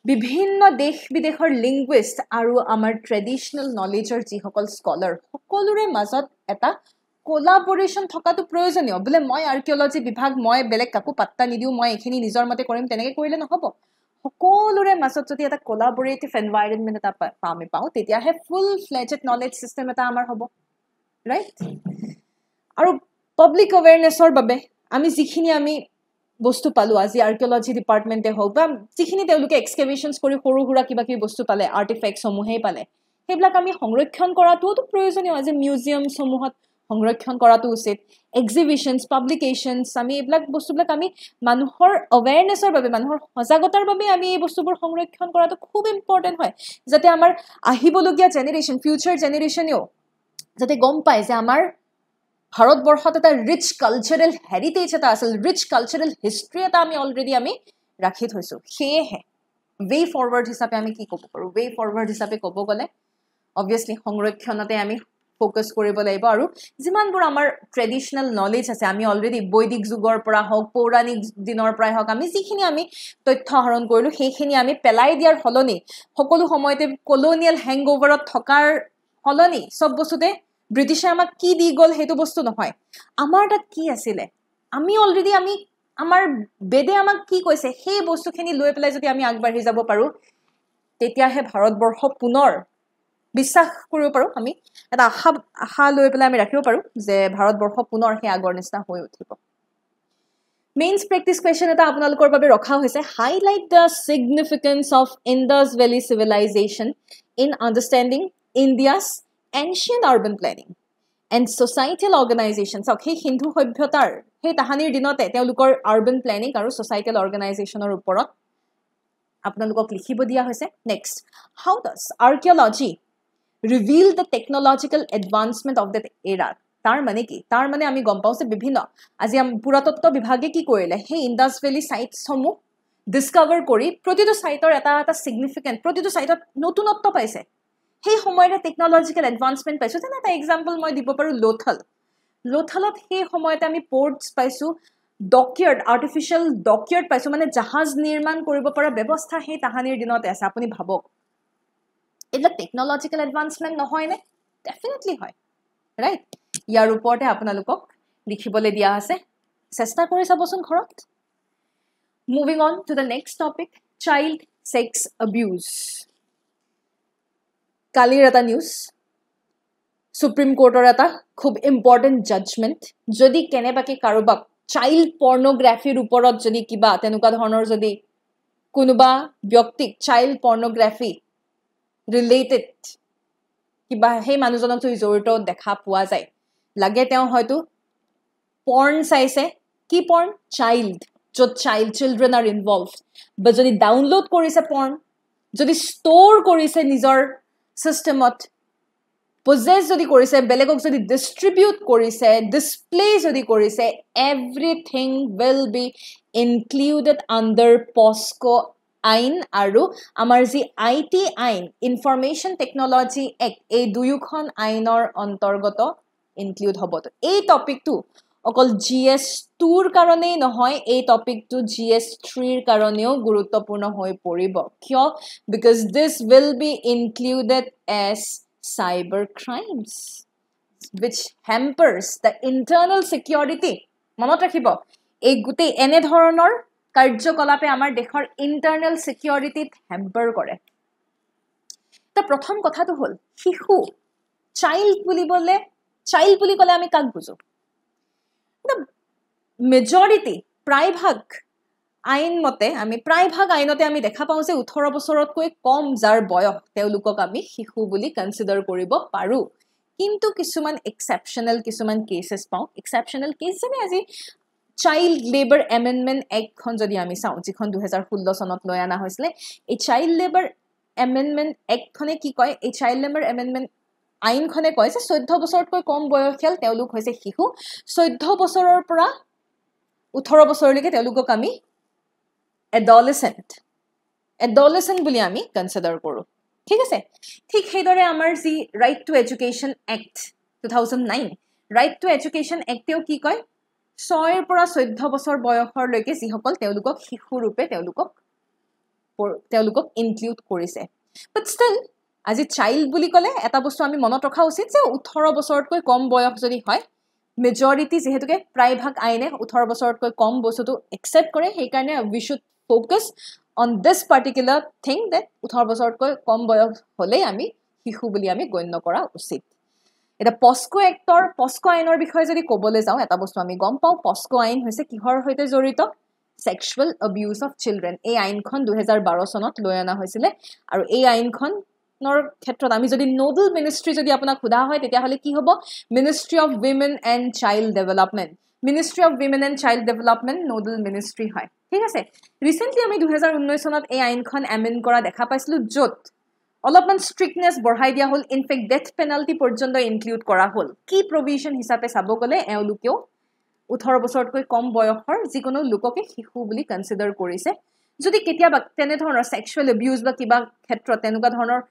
বিভিন্ন দেশ বিদেশৰ লিংগুইষ্ট আৰু আমাৰ ট্ৰেডিশনাল নলেজৰ যি সকল স্কলাৰ সকলোৰে মাজত এটা কোলাবোৰেশন থকাটো প্ৰয়োজনীয় বলে মই আৰ্কিঅলজি বিভাগ মই বেলেগ কাকো পাত্তা নিদিও মই এখিনি নিজৰ মতে কৰিম তেনেকৈ কৰিলে নহব সকলোৰে মাজত যদি এটা কোলাবোৰেটিভ এনভাইৰনমেন্ট এটা আমি পাওঁ তেতিয়াহে ফুল ফ্লেজড নলেজ সিস্টেম এটা আমাৰ হ'ব ৰাইট আৰু পাব্লিক অৱেৰনেছৰ বাবে আমি যিখিনি আমি বস্তু পালো আজি আৰ্কিঅলজি ডিপাৰ্টমেন্টে হওক বা যিখিনি তেওঁলোকে এক্সকেভেশনছ কৰি সৰু হুৰা কিবা কি বস্তু পালে আৰ্টিফেক্টছ সমূহেই পালে সেইবিলাক আমি সংৰক্ষণ কৰাটোও প্ৰয়োজনীয় আজি মিউজিয়াম সমূহত সংৰক্ষণ কৰাটো উচিত এক্সিবিশনছ পাব্লিকেশনছ আমি এইবিলাক বস্তুবিলাক আমি মানুহৰ অৱেৰনেছৰ বাবে মানুহৰ সজাগতাৰ বাবে আমি এই বস্তুবোৰ সংৰক্ষণ কৰাটো খুব ইম্পৰ্টেন্ট হয় যাতে আমাৰ আহিবলগীয়া জেনেৰেশন ফিউচাৰ জেনেৰেশনেও যাতে গম পায় যে আমাৰ ভাৰতবৰ্ষত এটা ৰিচ কালচাৰেল হেৰিটেজ এটা আছিল ৰিচ কালচাৰেল হিষ্ট্ৰী এটা আমি অলৰেডি আমি ৰাখি থৈছো সেয়েহে ৱে ফৰৱাৰ্ড হিচাপে আমি কি ক'ব পাৰো ৱে ফৰৱাৰ্ড হিচাপে ক'ব গ'লে অবভিয়াছলি সংৰক্ষণতে আমি ফোকাস কৰিব লাগিব আৰু যিমানবোৰ আমাৰ ট্ৰেডিশনাল নলেজ আছে আমি অলৰেডি বৈদিক যুগৰ পৰা হওক পৌৰাণিক দিনৰ পৰা হওক আমি যিখিনি আমি তথ্য আহৰণ কৰিলো সেইখিনি আমি পেলাই দিয়াৰ হলনি সকলো সময়তে কলোনিয়েল হেংগওভাৰত থকাৰ হলনি সব বস্তুতে ব্ৰিটিছে আমাক কি দি গল হেতু বস্তু নহয় আমাৰ তাত কি আছিল আমি অলৰেডি আমি আমাৰ বেদে আমাক কি কৈছে সেই বস্তুখিনি লৈ পেলাই যদি আমি আগবাঢ়ি যাব পাৰো তেতিয়াহে ভাৰতবৰ্ষ পুনৰ বিশ্বাস কৰিব পাৰো আমি এটা আশা লৈ পেলাই আমি ৰাখিব পাৰো যে ভাৰতবৰ্ষ পুনৰ হে আগৰ নিচিনা হৈ উঠিব মেইনছ প্ৰেক্টিস কোৱেশ্চন এটা আপোনালোকৰ বাবে ৰখা হৈছে highlight the significance of Indus valley civilisation in understanding India's ancient urban planning and societal organizations okay hindu সভ্যতাৰ সেই তাহানিৰ দিনতে তেওঁলোকৰ urban planning আৰু societal organizationৰ ওপৰত আপোনালোকক লিখিব দিয়া হৈছে next how does archaeology reveal the technological advancement of that era তাৰ মানে কি তাৰ মানে আমি গম পাওঁ যে বিভিন্ন আজি পুৰাতত্ত্ব বিভাগে কি কৰিলে সেই ইণ্ডাছ ভেলী সাইটছ সমূহ ডিস্কভাৰ কৰি প্ৰতিটো সাইটৰ এটা এটা সিগনিফিকেন্ট প্ৰতিটো সাইটত নতুনত্ব পাইছে সেই সময়ৰ টেকনলজিক্যাল এডভান্সমেন্ট পাইছো তেনে এটা এক্সাম্পল মই দিব পাৰো লোথালত সেই সময়তে আমি পোৰ্টছ পাইছো ডকয়াৰ্ড আৰ্টিফিশিয়াল ডকয়াৰ্ড পাইছো মানে জাহাজ নিৰ্মাণ কৰিব পৰা ব্যৱস্থা সেই তাহানিৰ দিনতে আছে আপুনি ভাবক এটা টেকনলজিক্যাল এডভান্সমেন্ট নহয় নে ডেফিনেটলি হয় ৰাইট ইয়াৰ ওপৰতে আপোনালোকক লিখিবলৈ দিয়া আছে চেষ্টা কৰি চাবচোন ঘৰত moving on to the next topic child sex abuse কালিৰ এটা নিউজ সুপ্ৰিম কোৰ্টৰ এটা খুব ইম্পৰ্টেন্ট জাজমেন্ট যদি কেনেবাকে কাৰোবাক চাইল্ড পৰ্নোগ্ৰাফিৰ ওপৰত যদি কিবা তেনেকুৱা ধৰণৰ যদি কোনোবা ব্যক্তিক চাইল্ড পৰ্নোগ্ৰাফি ৰিলেটেড কিবা সেই মানুহজনক জড়িত দেখা পোৱা যায় লাগে তেওঁ হয়তো পৰ্ন চাইছে কি পৰ্ন চাইল্ড য'ত চিলড্ৰেন আৰ ইনভলভড বা যদি ডাউনলোড কৰিছে পৰ্ন যদি ষ্ট'ৰ কৰিছে নিজৰ সিস্টেমত পজেছ যদি কৰিছে বেলেগক যদি ডিস্ট্ৰিবিউট কৰিছে ডিসপ্লে যদি কৰিছে everything will be included under POCSO আইন আৰু আমাৰ যি আইটি আইন ইনফৰমেশন টেকনলজি এক্ট এই দুয়োখন আইনৰ অন্তৰ্গত ইনক্লুড হ'ব তো এই টপিকটো অকল GS2 ৰ কাৰণেই নহয় এই টপিকটো GS3 ৰ কাৰণেও গুৰুত্বপূৰ্ণ হৈ পৰিব কিয় because this will be included as cyber crimes which hampers the internal security মনত ৰাখিব এই গুটেই এনে ধৰণৰ কাৰ্যকলাপে আমাৰ দেশৰ ইন্টাৰনেল সিকিউৰিটিত হ্যাম্পাৰ কৰে তা প্ৰথম কথাটো হল শিশু চাইল্ড বুলি কলে আমি কাক বুজো মেজৰিটি প্ৰায়ভাগ আইন মতে আমি প্ৰায়ভাগ আইনতে আমি দেখা পাওঁ যে 18 বছৰতকৈ কম যাৰ বয়স তেওঁলোকক আমি শিশু বুলি কনসিডাৰ কৰিব পাৰো কিন্তু কিছুমান এক্সেপশনাল কিছুমান কেसेस পাওঁ এক্সেপশনাল কেস যেনে আজি চাইল্ড লেবাৰ এমেন্ডমেন্ট এক্ট খন যদি আমি চাওঁ যিখন 2016 চনত লৈ আনা হৈছিল এই চাইল্ড লেবাৰ এমেন্ডমেন্ট এক্ট খনে কি কয় এই চাইল্ড লেবাৰ এমেন্ডমেন্ট আইন খনে কয় যে 14 বছৰতকৈ কম বয়সীয়াল তেওঁলোক হৈছে শিশু 14 বছৰৰ পৰা 18 বছৰলৈকে তেওঁলোকক আমি adolescent বুলি আমি কনসিডাৰ কৰো ঠিক আছে ঠিক হেদৰে আমাৰ যি right to education act 2009 right to education এক্টেও কি কয় 6 ৰ পৰা 14 বছৰ বয়সৰ লৈকে যি সকল তেওঁলোকক শিশু ৰূপে তেওঁলোকক ইনক্লুড কৰিছে বাট ষ্টিল আজি চাইল্ড বুলি কলে এটা বস্তু আমি মনত ৰখা উচিত যে 18 বছৰতকৈ কম বয়স যদি হয় মেজৰিটি যেহেতুকে প্ৰায়ভাগ আইনে 18 বছৰতকৈ কম বস্তুটো একসেপ্ট কৰে সেই কাৰণে we should focus on this particular thing that 18 বছৰতকৈ কম বয়স হলে আমি শিশু বুলি আমি গণ্য কৰা উচিত এটা পস্কো আইনৰ বিষয়ে যদি ক'বলৈ যাওঁ এটা বস্তু আমি গম পাওঁ পস্কো আইন হৈছে কিহৰ সৈতে জড়িত sexual abuse of children এই আইনখন 2012 চনত লৈ আনা হৈছিল আৰু এই আইনখন নৰ ক্ষেত্ৰত আমি যদি নোডাল মিনিষ্ট্ৰি যদি আপোনাক খুদা হয় তেতিয়া হলে কি হ'ব ministry of women and child development ministry of women and child development nodal ministry হয় ঠিক আছে ৰিসেন্টলি আমি 2019 চনত এই আইনখন এমেন্ড কৰা দেখা পাইছিলো যত অলপমান স্ট্ৰিক্টনেস বঢ়াই দিয়া হল ইনফেক্ট ডেথ পেনাল্টি পৰ্যন্ত ইনক্লুড কৰা হল কি প্ৰভিজন হিচাপে চাব গলে এওঁলোকেও 18 বছৰতকৈ কম বয়সৰ যিকোনো লোককে শিশু বুলি কনসিডাৰ কৰিছে যদি কেতিয়াবা তেনে ধৰণৰ সেক্সুৱেল এবিউজ বা কিবা ক্ষেত্ৰত তেনেকুৱা ধৰণৰ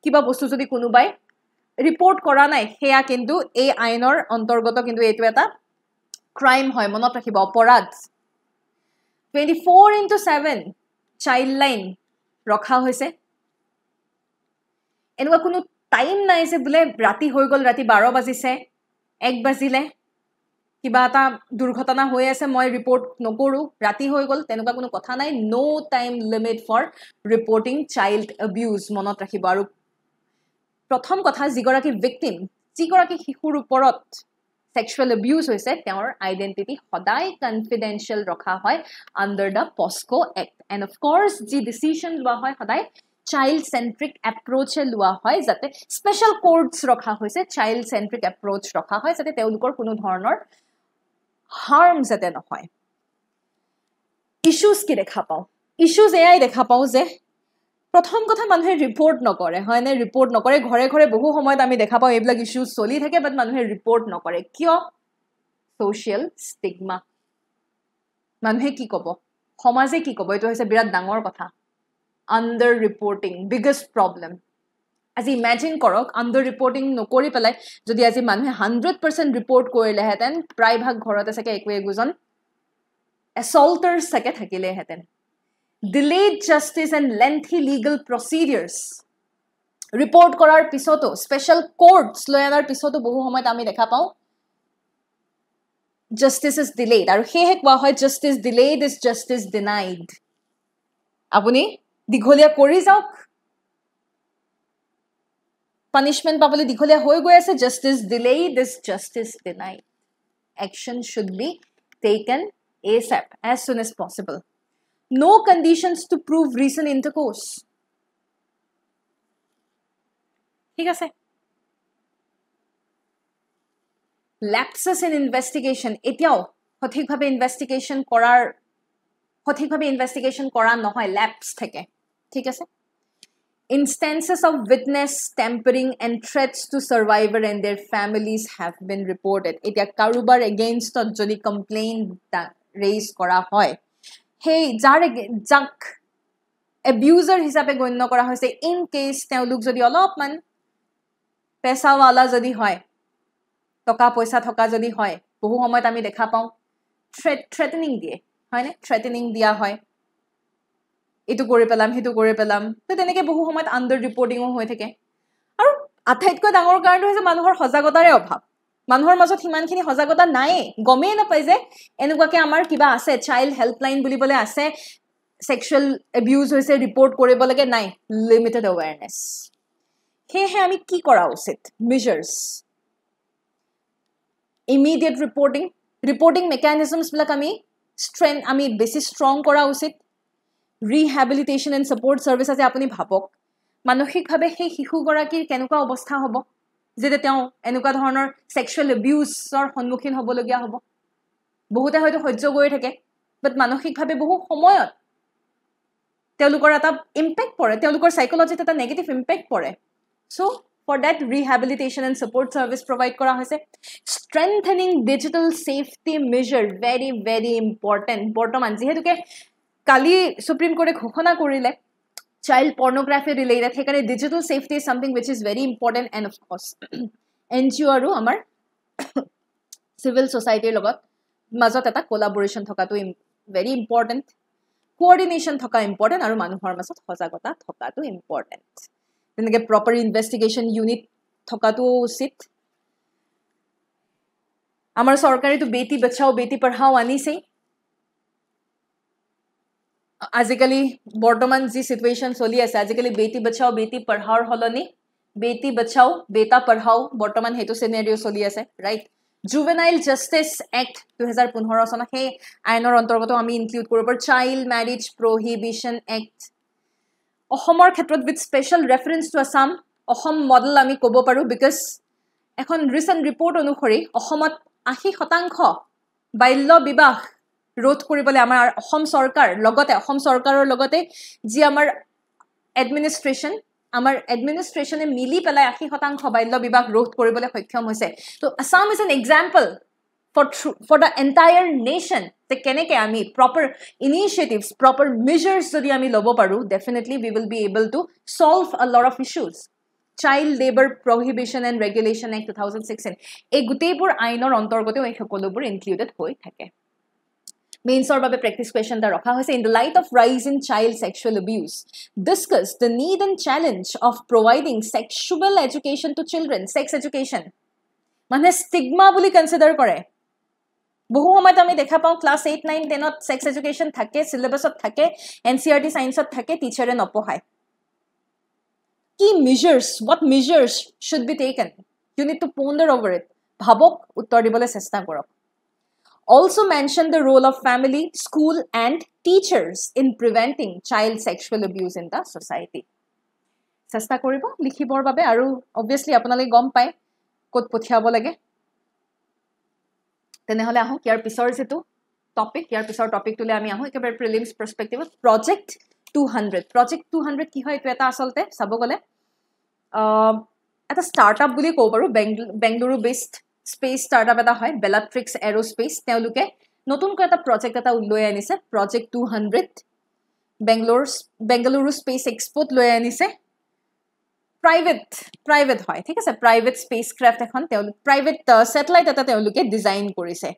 কিবা বস্তু যদি কোনোবাই ৰিপৰ্ট কৰা নাই হেয়া কিন্তু এই আইনৰ অন্তৰ্গত কিন্তু এটো এটা ক্ৰাইম হয় মনত ৰাখিব অপৰাধ 24/7 চাইল্ড লাইন ৰখা হৈছে এনেকুৱা কোনো টাইম নাই যে বোলে ৰাতি হৈ গল ৰাতি 12 বাজিছে 1 বাজিলে কিবা এটা দুৰ্ঘটনা হৈ আছে মই ৰিপৰ্ট নকৰো ৰাতি হৈ গল তেনেকুৱা কোনো কথা নাই no time limit for reporting child abuse মনত ৰাখিব আৰু প্ৰথম কথা যিগৰাকী ভিকটিম যিগৰাকী শিশুৰ ওপৰত sexual abuse হৈছে তেওঁৰ আইডেন্টিটি সদায় কনফিডেন্সিয়েল ৰখা হয় under the POSCO Act and of course যি ডিসিশন লোৱা হয় সদায় চাইল্ড সেন্ট্ৰিক এপ্ৰোচ লোৱা হয় যাতে স্পেশাল কোডস ৰখা হৈছে চাইল্ড সেন্ট্ৰিক এপ্ৰোচ ৰখা হয় যাতে তেওঁলোকৰ কোনো ধৰণৰ হাৰ্ম যাতে নহয় ইস্যুজ কি দেখা পাও ইস্যুজ এয়াই দেখা পাও যে প্ৰথম কথা মানুহে ৰিপৰ্ট নকৰে হয়নে ৰিপৰ্ট নকৰে ঘৰে ঘৰে বহু সময়ত আমি দেখা পাও এইবিলাক ইস্যুজ চলি থাকে বাট মানুহে ৰিপৰ্ট নকৰে কিয় সোশ্যাল ষ্টিগমা মানুহে কি ক'ব সমাজে কি ক'ব এটো হৈছে বিৰাট ডাঙৰ কথা আন্ডাৰ ৰিপৰ্টিং বিগেষ্ট প্ৰবলেম আজি ইমাজিন কৰক আন্ডাৰ ৰিপৰ্টিং নকৰি পেলাই যদি আজি মানুহে 100% ৰিপৰ্ট কৰিলেহেতেন প্ৰায়ভাগ ঘৰতে থাকে একোজন assaulters থাকে থাকিলেহেতেন delayed justice and lengthy legal procedures report কৰাৰ পিছতো special courts লৈ আনাৰ পিছতো বহু সময়ত আমি দেখা পাওঁ justice is delayed আৰু হেহে কোৱা হয় justice delayed is justice denied আপুনি দিঘলীয়া কৰি যাওক punishment পাবলৈ দিঘলীয়া হৈ গৈ আছে justice delayed is justice denied action should be taken ASAP as soon as possible no conditions to prove recent intercourse ঠিক আছে lapses in investigation এতিয়াও সঠিকভাৱে ইনভেষ্টিগেশন কৰা নহয় lapse থাকে ঠিক আছে instances of witness tampering and threats to survivor and their families have been reported etia karubar against jodi complaint raise kora hoy hey jak abuser hisabe gonno kora hoise in case teuluk jodi olopman pesa wala jodi hoy toka poisa thoka jodi hoy বহু সময়ত আমি দেখা পাওঁ থ্ৰেটেনিং দিয়ে হয়নে থ্ৰেটেনিং দিয়া হয় এইটো কৰি পেলাম সেইটো কৰি পেলাম তো তেনেকৈ বহু সময়ত আণ্ডাৰ ৰিপৰ্টিঙো হৈ থাকে আৰু আটাইতকৈ ডাঙৰ কাৰণটো হৈছে মানুহৰ সজাগতাৰে অভাৱ মানুহৰ মাজত সিমানখিনি সজাগতা নাই গমেই নাপায় যে এনেকুৱাকৈ আমাৰ কিবা আছে চাইল্ড হেল্পলাইন বুলিবলৈ আছে sexual abuse হৈছে ৰিপৰ্ট কৰিব লাগে নাই লিমিটেড awareness সেয়েহে আমি কি কৰা উচিত measures immediate reporting mechanisms বিলাক আমি বেছি strong কৰা উচিত rehabilitation and support service আছে আপুনি ভাবক মানসিকভাৱে সেই শিশুগৰাকীৰ কেনেকুৱা অৱস্থা হ'ব যেতে তেওঁ এনেকুৱা ধৰণৰ sexual abuseৰ সন্মুখীন হ'বলগীয়া হ'ব বহুতে হয়তো সহ্য কৰি থাকে বাট মানসিকভাৱে বহু সময়ত তেওঁলোকৰ এটা ইম্পেক্ট পৰে তেওঁলোকৰ সাইকোলজিত এটা নেগেটিভ ইম্পেক্ট পৰে so for that rehabilitation and support service provide kora hoise strengthening digital safety measure very very important bortoman jehetuke kali supreme court ghoshona korile child pornography related hekare digital safety is something which is very important and of course NGO aru amar civil society logot মাজত এটা collaboration thokatu very important coordination thoka important aru manuhor মাজত সজাগতা thokatu important তেনেকে proper investigation unit থকাটো উচিত আমাৰ সৰকাৰেটো বেটি বচাও বেটি পঢ়াও আনিছে আজিকালি বৰ্তমান যি সিচুৱেচন চলি আছে আজিকালি বেটি বচাও বেটি পঢ়াওৰ হলনি বেটি বচাও বেটা পঢ়াও বৰ্তমান হেতু সিনাৰিও চলি আছে ৰাইট Juvenile Justice Act 2015 চনত হে আইনৰ অন্তৰ্গত আমি ইনক্লুড কৰিব পাৰ Child Marriage Prohibition Act অসমৰ ক্ষেত্ৰত with special reference to Assam Assam model আমি ক'ব পাৰো because এখন ৰিসেন্ট ৰিপৰ্ট অনুসৰি অসমত 80% বাল্য বিবাহ ৰোধ কৰিবলৈ আমাৰ অসম চৰকাৰৰ লগতে যি আমাৰ এডমিনিষ্ট্ৰেচনে মিলি পেলাই 80% বাল্য বিবাহ ৰোধ কৰিবলৈ সক্ষম হৈছে তো Assam is an example for the entire nation the keneke ami proper initiatives proper measures jodi ami lobo paru definitely we will be able to solve a lot of issues child labor prohibition and regulation act 2016 ei guteipur ainor antorgote ei hokolobur included hoi thake mains or babe practice question da rakha hoise in the light of rise in child sexual abuse discuss the need and challenge of providing sexual education to children sex education মানে stigma বুলি consider কৰে বহু সময়ত আমি দেখা পাওঁ class 8 9 10 ত sex education থাকে সিলেবাসত থাকে এনসিআরটি সায়েন্সত থাকে টিচারে নপঢ়ায় কি measures what measures should be taken you need to ponder over it ভাবক উত্তৰ দিবলৈ চেষ্টা কৰক also mention the role of family school and teachers in preventing child sexual abuse in the society চেষ্টা কৰিব লিখিবৰ বাবে আৰু obviously আপোনালোকে গম পায় ক'ত পঠিয়াব লাগে তেনেহলে আহো ইয়াৰ পিছৰ যেটো টপিক ইয়াৰ পিছৰ টপিকটোলে আমি আহো একেবাৰে প্ৰিলিমছ পাৰ্সপেক্টিভত প্ৰজেক্ট 200 কি হয় এটা আসলতে চাব গলে এটা স্টাৰ্টআপ বুলি কও পাৰো বেংগলুৰু বেসড স্পেস স্টাৰ্টআপ এটা হয় বেলাট্ৰিক্স এৰোস্পেস তেওঁলোকে নতুনকৈ এটা প্ৰজেক্ট এটা লৈ আনিছে প্ৰজেক্ট 200 বেংগলুৰু স্পেস এক্সপোত লৈ আনিছে private হয় ঠিক আছে private spacecraft এখন private satellite এটা তেওঁলোকে ডিজাইন কৰিছে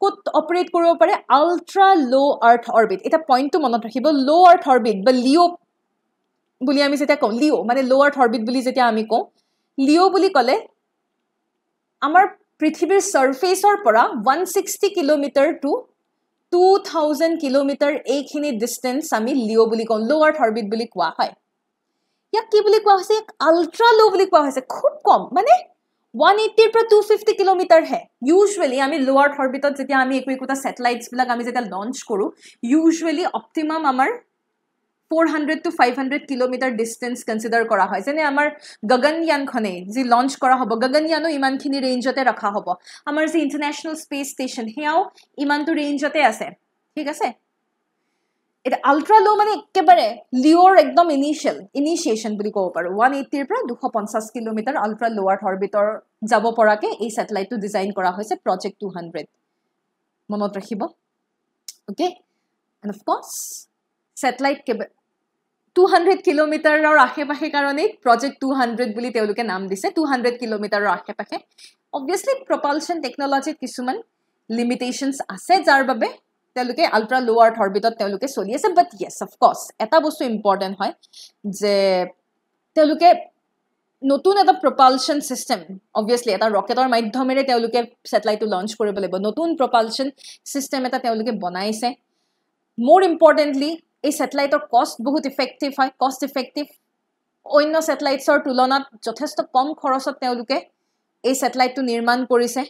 কোত অপাৰেট কৰিব পাৰে আল্ট্ৰা লো আৰ্থ অৰবিট এটা পইণ্টটো মনত ৰাখিব লো আৰ্থ অৰবিট বা লিও বুলি আমি যেটা কওঁ লিও মানে লো আৰ্থ অৰবিট বুলি যেটা আমি কওঁ লিও বুলি ক'লে আমাৰ পৃথিৱীৰ সাৰফেসৰ পৰা 160 কিলোমিটাৰ টু 2000 কিলোমিটাৰ এইখিনি ডিসটেন্স আমি লিও বুলি কওঁ লো আৰ্থ অৰবিট বুলি কোৱা হয় ইয়াক কি বুলি কোৱা হৈছে আল্ট্ৰা লো বুলি কোৱা হৈছে খুব কম মানে 180 পৰা 250 কিলোমিটাৰ হে ইউজুৱেলি আমি লো আৰ্থ অৰবিটত যেতিয়া আমি একোটা স্যাটেলাইটস বিলাক আমি যেতিয়া লঞ্চ কৰো ইউজুৱেলি অপটিমাম আমাৰ 400 to 500 কিলোমিটাৰ ডিসটেন্স কনসিডাৰ কৰা হয় যেনে আমাৰ গগনয়ান খনে যি লঞ্চ কৰা হ'ব গগনয়ানো ইমানখিনি ৰেঞ্জতে ৰাখা হ'ব আমাৰ যি ইন্টাৰনেশ্যনেল স্পেস ষ্টেচন হেয়াও ইমানটো ৰেঞ্জতে আছে ঠিক আছে এটা আল্ট্ৰা লো মানে একেবাৰে লিওৰ একদম ইনিশিয়েশন বুলি ক'ব পাৰো 180 পৰা 250 কিলোমিটাৰ আল্ট্ৰা লো আৰ্থ অৰবিটৰ যাব পৰাকে এই স্যাটেলাইটটো ডিজাইন কৰা হৈছে প্ৰজেক্ট 200 মনত ৰাখিব okay end of course satellite 200 কিলোমিটাৰৰ আশেপাশে কাৰণে প্ৰজেক্ট 200 বুলি তেওঁলোকে নাম দিছে 200 কিলোমিটাৰৰ আশেপাশে obviously propulsion technology কিছুমান limitations আছে যাৰ বাবে তেওঁলোকে ultra low earth orbit তেওঁলোকে চলি আছে but yes of course এটা বস্তু important হয় যে তেওঁলোকে নতুন এটা propulsion system obviously এটা ৰকেটৰ মাধ্যমেৰে তেওঁলোকে স্যাটেলাইটটো লঞ্চ কৰিব লাগিব নতুন propulsion system এটা তেওঁলোকে বনাইছে more importantly এই স্যাটেলাইটৰ কষ্ট বহুত ইফেক্টিভ হয় কষ্ট ইফেক্টিভ অন্য স্যাটেলাইটছৰ তুলনাত যথেষ্ট কম খৰচত তেওঁলোকে এই স্যাটেলাইটটো নিৰ্মাণ কৰিছে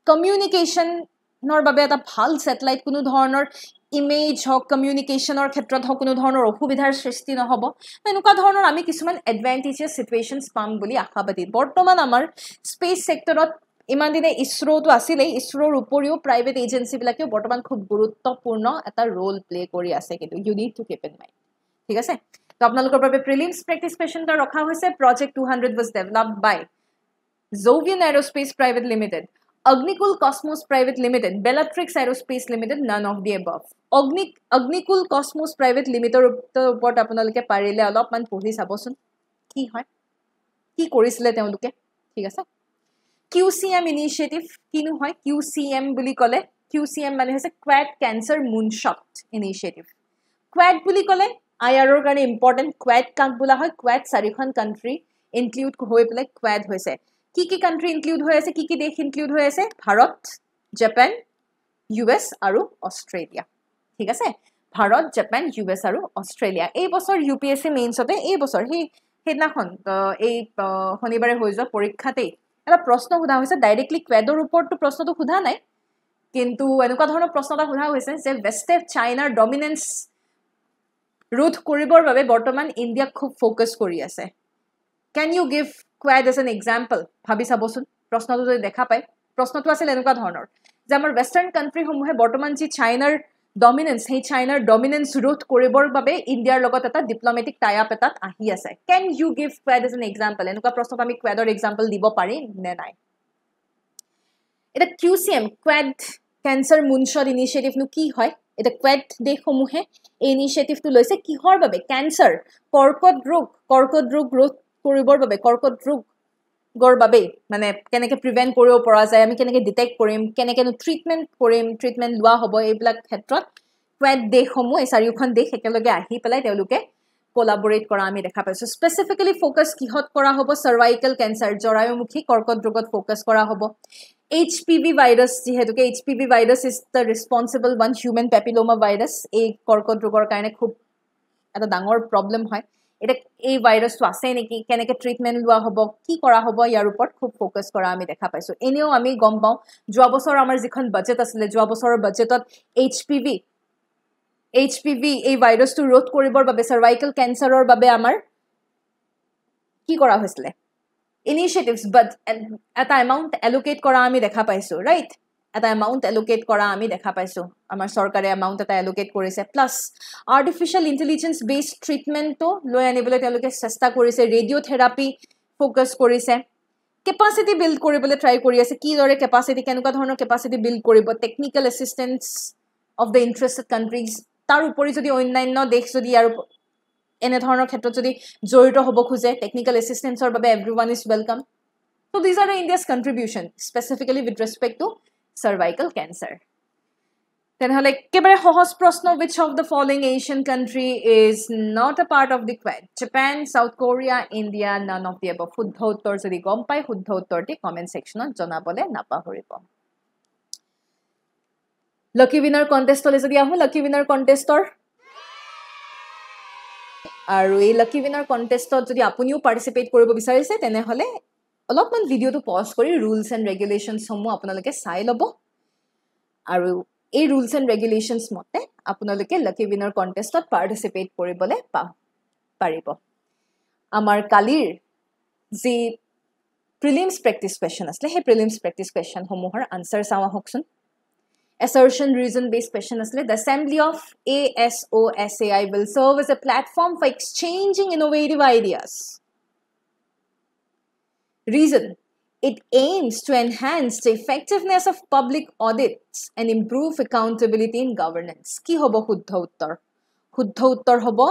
কমিউনিকেশনৰ বাবে এটা ভাল স্যাটেলাইট কোনো ধৰণৰ ইমেজ হক কমিউনিকেশনৰ ক্ষেত্ৰত হক কোনো ধৰণৰ অসুবিধাৰ সৃষ্টি নহব এনেকুৱা ধৰণৰ আমি কিছুমান এডভান্টেজেস সিচুৱেচনছ পাম বুলি আশাবাদী বৰ্তমান আমাৰ স্পেস সেক্টৰত ইমান দিনে ইছৰোটো আছিলে ইছৰোৰ উপৰিও প্ৰাইভেট এজেন্সি বিলাকে বৰ্তমান খুব গুৰুত্বপূৰ্ণ এটা ৰোল প্লে কৰি আছে কিন্তু you need to keep in mind ঠিক আছে তো আপোনালোকৰ বাবে প্ৰিলিমছ প্ৰেক্টিছ কুৱেশ্যনটা ৰখা হৈছে project 200 was developed by Zovian Aerospace Private Limited Agnikul Cosmos Private Limited Bellatrix Aerospace Limited none of the above Agnikul Cosmos Private Limited ওপৰত আপোনালোকে পাৰিলে অলপমান পঢ়ি চাবচোন কি হয় কি কৰিছিলে তেওঁলোকে ঠিক আছে QCM initiative কিনো হয় QCM বুলি কলে QCM মানে হৈছে Quad Cancer Moonshot Initiative Quad বুলি কলে IR ৰ কাৰণে ইম্পৰ্টেন্ট Quad কাক বোলা হয় Quad চাৰিখন কান্ট্ৰি ইনক্লুড হৈ পেলাই Quad হৈছে কি কান্ট্ৰি ইনক্লুড হৈ আছে কি দেশ ইনক্লুড হৈ আছে ভাৰত জাপান US আৰু অষ্ট্ৰেলিয়া ঠিক আছে ভাৰত জাপান US আৰু অষ্ট্ৰেলিয়া এই বছৰ UPSC মেইনছতে এই বছৰ হেদিনাখন এই শনিবাৰে হৈ যোৱা পৰীক্ষাতে এটা প্ৰশ্ন সোধা হৈছে ডাইৰেক্টলি কোৱাডৰ ওপৰটো প্ৰশ্নটো সোধা নাই কিন্তু এনেকুৱা ধৰণৰ প্ৰশ্নটা সোধা হৈছে যে ওয়েষ্ট চাইনাৰ ডমিনেন্স ৰোধ কৰিবৰ বাবে বৰ্তমান ইণ্ডিয়া খুব ফোকাস কৰি আছে can you give quad as an example ভাবি চাবচোন প্ৰশ্নটো যদি দেখা পায় প্ৰশ্নটো আছিল এনেকুৱা ধৰণৰ যে আমাৰ ওয়েষ্টাৰ্ণ কান্ট্ৰি সমূহে বৰ্তমান যি চাইনাৰ ডমিনেন্স সেই চাইনাৰ ডমিনেন্স ৰোধ কৰিবৰ বাবে ইণ্ডিয়াৰ লগত এটা ডিপ্লোমেটিক টাই আপ এটাত আহি আছে can you give quad as an example এনেকুৱা প্ৰশ্নত আমি quadৰ example দিব পাৰি নে নাই এটা QCM Quad Cancer Moonshot Initiative নো কি হয় এটা Quad দেশসমূহে এই ইনিচিয়েটিভটো লৈছে কিহৰ বাবে ক্যান্সাৰ কৰ্কট ৰোগ ৰোধ কৰিবৰ বাবে কৰ্কট ৰোগৰ বাবে মানে কেনেকে প্ৰিভেন্ট কৰিব পৰা যায় আমি কেনেকে ডিটেক্ট কৰিম কেনেকে ট্ৰিটমেন্ট লোৱা হ'ব এইবিলাক ক্ষেত্ৰত Quad দেশসমূহ এই চাৰিখন দেশ একেলগে আহি পেলাই তেওঁলোকে কোলাবৰেট কৰা আমি দেখা পাইছো স্পেসিফিক্যালি ফোকাস কিহত কৰা হ'ব সাৰ্ভাইকেল ক্যান্সাৰ জৰায়ুমুখী কৰ্কট ৰোগত ফোকাস কৰা হ'ব HPV virus যেহেতুকে HPV virus is the responsible one human papilloma virus এই কৰ্কট ৰোগৰ কাৰণে খুব এটা ডাঙৰ প্ৰবলেম হয় এটা এই ভাইৰাসটো আছে নেকি কেনেকে ট্ৰিটমেন্ট লোৱা হ'ব কি কৰা হ'ব ইয়াৰ ওপৰত খুব ফোকাস কৰা আমি দেখা পাইছো এনেও আমি গম পাও যোৱা বছৰ আমাৰ যিখন বাজেট আছিল যোৱা বছৰৰ বাজেটত HPV এই ভাইৰাসটো ৰোধ কৰিবৰ বাবে সাৰ্ভাইকেল ক্যান্সাৰৰ বাবে আমাৰ কি কৰা হৈছিল initiatives but at amount allocate kora ami dekha paisu right at amount allocate kora ami dekha paisu amar sarkare amount eta allocate korise plus artificial intelligence based treatment to loi anibole teluke chesta korise radiotherapy focus korise capacity build koribole try kori ase ki dore capacity kenuka dhoroner capacity build koribo technical assistance of the interested countries tar upori jodi onnyanyo desh jodi ar এনে ধৰণৰ ক্ষেত্ৰত যদি জড়িত হ'ব খুজে technical অ্যাসিস্ট্যান্সৰ বাবে everyone is welcome so these are the India's contribution specifically with respect to cervical cancer তেনেহলে কেবাৰে সহজ প্ৰশ্ন which of the following Asian country is not a part of the Quad Japan South Korea India none of the above শুদ্ধ উত্তৰ যদি গম পাই শুদ্ধ উত্তৰটি comment সেকশনত জনাবলে নাপাহৰিব লাকি উইনাৰ কন্টেষ্টলৈ যদি আহো লাকি উইনাৰ কন্টেষ্টৰ আৰু এই লাকি উইনাৰ কন্টেষ্টত যদি আপুনিও পাৰ্টিসিপেট কৰিব বিচাৰিছে তেনে হলে অলপমান ভিডিওটো পজ কৰি ৰুলছ এণ্ড ৰেগুলেশনছ সমূহ আপোনালোকে চাই লব আৰু এই ৰুলছ এণ্ড ৰেগুলেশনছ মতে আপোনালোকে লাকি উইনাৰ কন্টেষ্টত পাৰ্টিসিপেট কৰিবলৈ পাৰিব আমাৰ কালিৰ যি প্ৰিলিমছ প্ৰেক্টিছ কুৱেশ্যন আছিল সেই প্ৰিলিমছ প্ৰেক্টিছ কুৱেশ্যন সমূহৰ আনসাৰ চাও হকচোন Assertion reason based question asle the assembly of ASOSAI will serve as a platform for exchanging innovative ideas reason it aims to enhance the effectiveness of public audits and improve accountability in governance ki hobo shuddha uttor hobo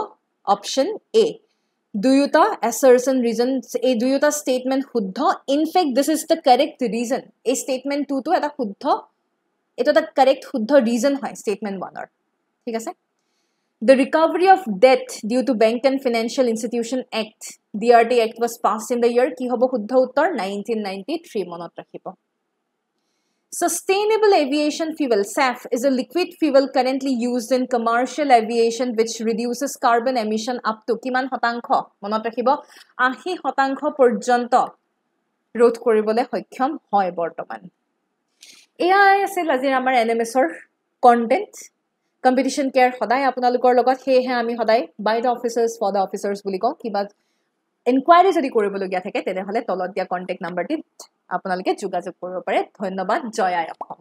option A দুয়োটা assertion reason এই দুয়োটা statement শুদ্ধ in fact this is the correct reason এই statement 2 তো এটা শুদ্ধ এটা এটা correct শুদ্ধ reason হয় statement 1 ৰ ঠিক আছে the recovery of debt due to bank and financial institution act DRT act was passed in the year কি হ'ব শুদ্ধ উত্তৰ 1993 মনত ৰাখিব Sustainable aviation fuel SAF is a liquid fuel currently used in commercial aviation which reduces carbon emission up to কিমান শতাংশ মনত ৰাখিব 80% পৰ্যন্ত ৰোধ কৰিবলৈ সক্ষম হয় বৰ্তমান এয়াই আছিল আজি আমাৰ NMSৰ কন্টেন্ট কম্পিটিশন কেয়াৰ সদায় আপোনালোকৰ লগত হেহে আমি সদায় বাই দ্য অফিচাৰ্স ফৰ দ্য অফিচাৰ্স বুলি কওঁ কিবা ইনকুৱাৰি যদি কৰিবলগীয়া থাকে তেনেহলে তলত দিয়া কন্টেক্ট নাম্বাৰটিত আপোনালোকে যোগাযোগ কৰিব পাৰে ধন্যবাদ জয় আই অসম